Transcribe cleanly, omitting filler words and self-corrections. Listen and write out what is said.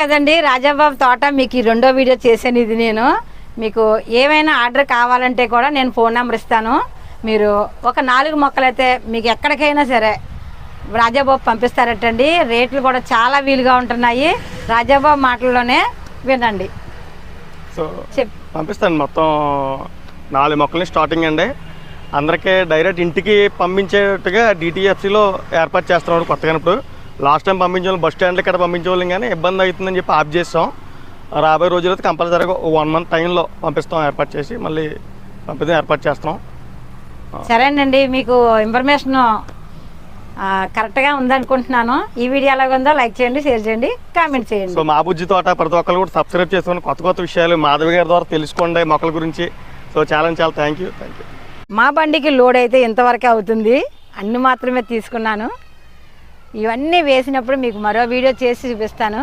కదండి రాజాబాబు తోట మీకు ఈ రెండో వీడియో చేశాను. ఇది నేను మీకు ఏమైనా ఆర్డర్ కావాలంటే కూడా నేను ఫోన్ నెంబర్ ఇస్తాను. మీరు ఒక 4 మొక్కలైతే మీకు ఎక్కడికైనా సరే రాజాబాబు పంపిస్తారటండి. రేట్లు కూడా చాలా వీలుగా ఉంటున్నాయి. రాజాబాబు మాటల్లోనే వినండి. సో పంపిస్తాను. మొత్తం 4 మొక్కల్ని స్టార్టింగ్ అండి. అందరికీ డైరెక్ట్ ఇంటికి పంపించేట్టుగా డిటిఎఫ్సిలో ఏర్పాటు చేస్తున్నాడు కొత్తగా. ఇప్పుడు లాస్ట్ టైం పంపించే వాళ్ళు బస్ స్టాండ్లో ఇక్కడ పంపించే వాళ్ళం, కానీ ఇబ్బంది అవుతుందని చెప్పి ఆఫ్ చేస్తాం. రాబోయే రోజులైతే కంపల్సరీగా 1 మంత్ టైంలో పంపిస్తాం, ఏర్పాటు చేసి మళ్ళీ పంపిణీ ఏర్పాటు చేస్తాం. సరేనండి, మీకు ఇన్ఫర్మేషన్ కరెక్ట్గా ఉందనుకుంటున్నాను. ఈ వీడియో ఎలాగ ఉందో లైక్ చేయండి, షేర్ చేయండి, కామెంట్ చేయండి. సో మా బుజ్జి తోట ప్రతి ఒక్కరు కూడా సబ్స్క్రైబ్ చేసుకొని కొత్త విషయాలు మాధవి గారి ద్వారా తెలుసుకోండి మొక్కల గురించి. సో చాలా థ్యాంక్ యూ. మా బండికి లోడ్ అయితే ఇంతవరకే అవుతుంది. అన్ని మాత్రమే తీసుకున్నాను. ఇవన్నీ వేసినప్పుడు మీకు మరో వీడియో చేసి చూపిస్తాను.